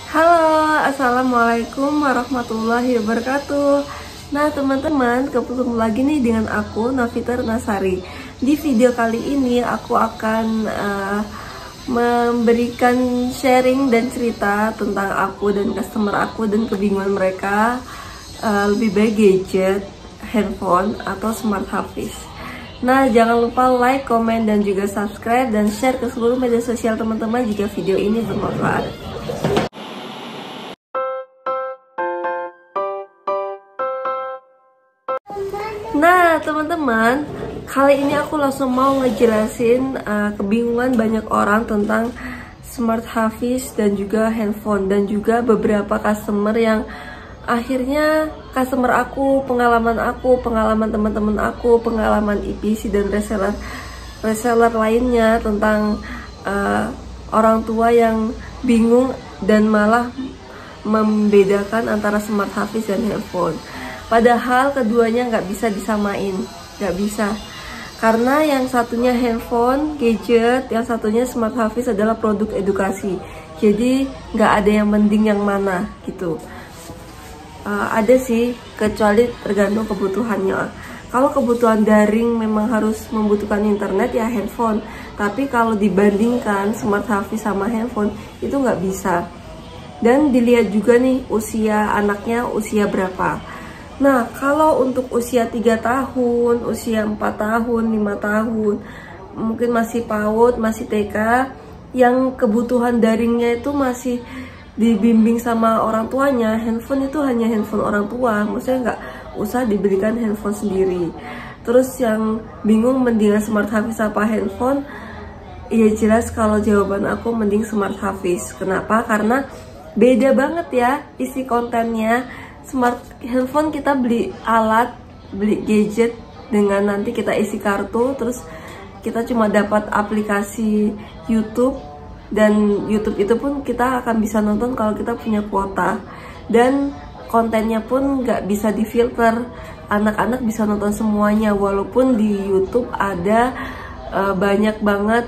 Halo, assalamualaikum warahmatullahi wabarakatuh. Nah teman-teman, ketemu lagi nih dengan aku Navita Nasari. Di video kali ini aku akan memberikan sharing dan cerita tentang aku dan customer aku dan kebingungan mereka, lebih baik gadget, handphone, atau smart hafiz. Nah jangan lupa like, komen, dan juga subscribe dan share ke seluruh media sosial teman-teman jika video ini bermanfaat. Nah teman-teman, kali ini aku langsung mau ngejelasin kebingungan banyak orang tentang smart hafiz dan juga handphone, dan juga beberapa customer yang akhirnya customer aku, pengalaman teman-teman aku, pengalaman EPC dan reseller lainnya tentang orang tua yang bingung dan malah membedakan antara smart hafiz dan handphone. Padahal keduanya nggak bisa disamain, nggak bisa. Karena yang satunya handphone, gadget, yang satunya smart hafiz adalah produk edukasi. Jadi nggak ada yang mending yang mana gitu. Ada sih, kecuali tergantung kebutuhannya. Kalau kebutuhan daring memang harus membutuhkan internet ya handphone. Tapi kalau dibandingkan smart hafiz sama handphone itu nggak bisa. Dan dilihat juga nih usia anaknya usia berapa. Nah, kalau untuk usia 3 tahun, usia 4 tahun, 5 tahun, mungkin masih PAUD, masih TK, yang kebutuhan daringnya itu masih dibimbing sama orang tuanya, handphone itu hanya handphone orang tua, maksudnya nggak usah dibelikan handphone sendiri. Terus yang bingung mendingan smart hafiz apa handphone, ya jelas kalau jawaban aku mending smart hafiz. Kenapa? Karena beda banget ya isi kontennya. Smart handphone kita beli alat, beli gadget dengan nanti kita isi kartu, terus kita cuma dapat aplikasi YouTube, dan YouTube itu pun kita akan bisa nonton kalau kita punya kuota, dan kontennya pun nggak bisa difilter. Anak-anak bisa nonton semuanya, walaupun di YouTube ada banyak banget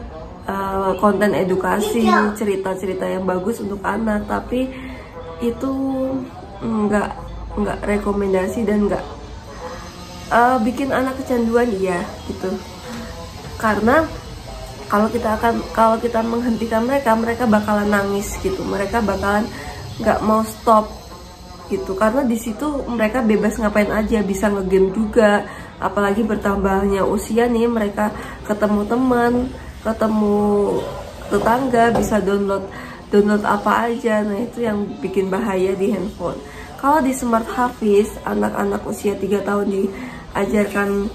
konten edukasi, cerita-cerita yang bagus untuk anak, tapi itu nggak rekomendasi dan nggak bikin anak kecanduan ya gitu. Karena kalau kita menghentikan mereka bakalan nangis gitu, mereka bakalan nggak mau stop gitu, karena di situ mereka bebas ngapain aja, bisa ngegame juga. Apalagi bertambahnya usia nih, mereka ketemu teman, ketemu tetangga, bisa download apa aja. Nah itu yang bikin bahaya di handphone. Kalau di smart hafiz, anak-anak usia 3 tahun diajarkan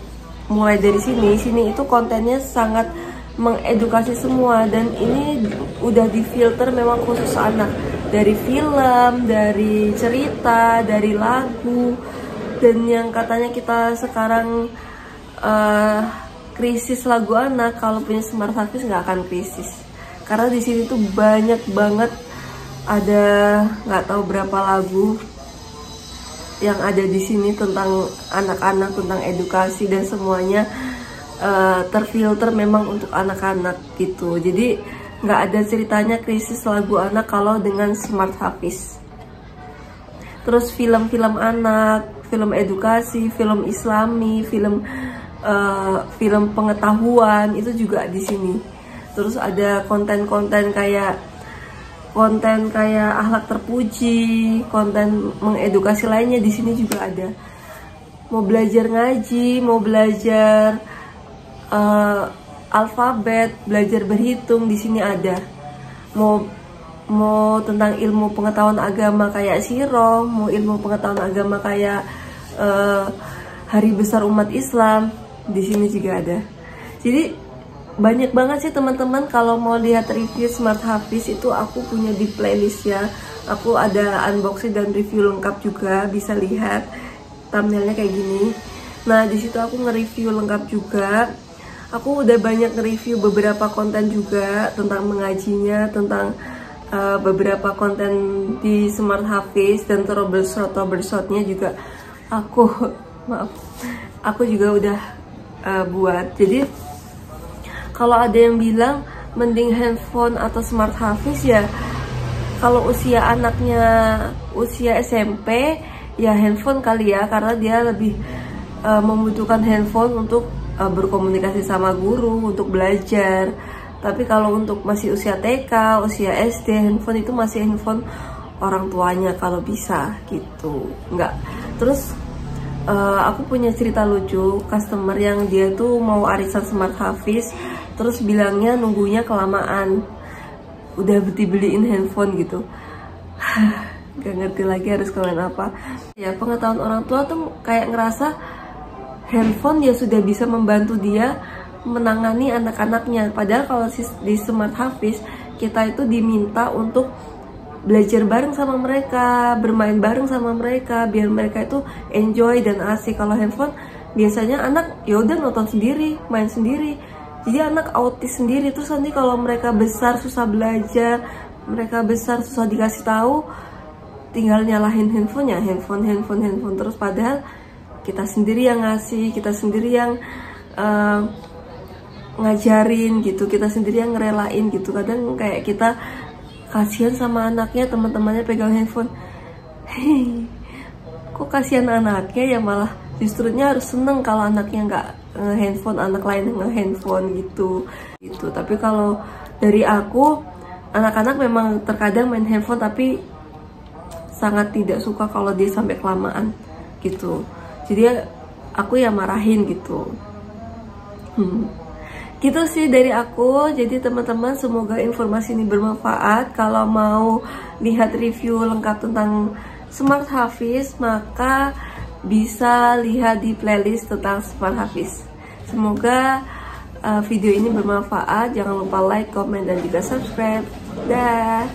mulai dari sini itu kontennya sangat mengedukasi semua, dan ini udah difilter memang khusus anak, dari film, dari cerita, dari lagu. Dan yang katanya kita sekarang krisis lagu anak, kalau punya smart hafiz nggak akan krisis, karena di sini tuh banyak banget, ada nggak tahu berapa lagu yang ada di sini tentang anak-anak, tentang edukasi, dan semuanya terfilter memang untuk anak-anak gitu. Jadi nggak ada ceritanya krisis lagu anak kalau dengan smart hafiz. Terus film-film anak, film edukasi, film islami, film pengetahuan itu juga di sini. Terus ada konten-konten kayak akhlak terpuji, konten mengedukasi lainnya di sini juga ada. Mau belajar ngaji, mau belajar alfabet, belajar berhitung, di sini ada. Mau tentang ilmu pengetahuan agama kayak sirah, mau ilmu pengetahuan agama kayak hari besar umat Islam, di sini juga ada. Jadi banyak banget sih teman-teman. Kalau mau lihat review smart hafiz itu aku punya di playlist ya. Aku ada unboxing dan review lengkap juga, bisa lihat thumbnailnya kayak gini. Nah di situ aku nge-review lengkap juga. Aku udah banyak nge-review beberapa konten juga tentang mengajinya, tentang beberapa konten di smart hafiz, dan troubleshotnya juga aku juga udah buat. Jadi kalau ada yang bilang mending handphone atau smart hafiz, ya Kalau usia anaknya usia SMP, ya handphone kali ya, karena dia lebih membutuhkan handphone untuk berkomunikasi sama guru, untuk belajar. Tapi kalau untuk masih usia TK, usia SD, handphone itu masih handphone orang tuanya kalau bisa gitu. Enggak. Terus aku punya cerita lucu, customer yang dia tuh mau arisan Smart Hafiz, terus bilangnya nunggunya kelamaan, udah dibeliin handphone gitu. Gak ngerti lagi harus komen apa. Ya, pengetahuan orang tua tuh kayak ngerasa handphone ya sudah bisa membantu dia menangani anak-anaknya. Padahal kalau di Smart Hafiz kita itu diminta untuk belajar bareng sama mereka, bermain bareng sama mereka, biar mereka itu enjoy dan asik. Kalau handphone biasanya anak ya udah nonton sendiri, main sendiri. Jadi anak autis sendiri. Terus nanti kalau mereka besar susah belajar, mereka besar susah dikasih tahu, tinggal nyalahin handphonenya, handphone terus. Padahal kita sendiri yang ngasih, kita sendiri yang ngajarin gitu, kita sendiri yang ngerelain gitu. Kadang kayak kita kasihan sama anaknya, teman-temannya pegang handphone. Hei, kok kasihan anaknya ya, malah justrunya harus seneng kalau anaknya nggak handphone, anak lain yang handphone gitu. Tapi kalau dari aku, anak-anak memang terkadang main handphone, tapi sangat tidak suka kalau dia sampai kelamaan gitu. Jadi aku ya marahin gitu. Gitu sih dari aku. Jadi teman-teman, semoga informasi ini bermanfaat. Kalau mau lihat review lengkap tentang Smart Hafiz, maka bisa lihat di playlist tentang Smart Hafiz. Semoga video ini bermanfaat. Jangan lupa like, comment, dan juga subscribe. Dah.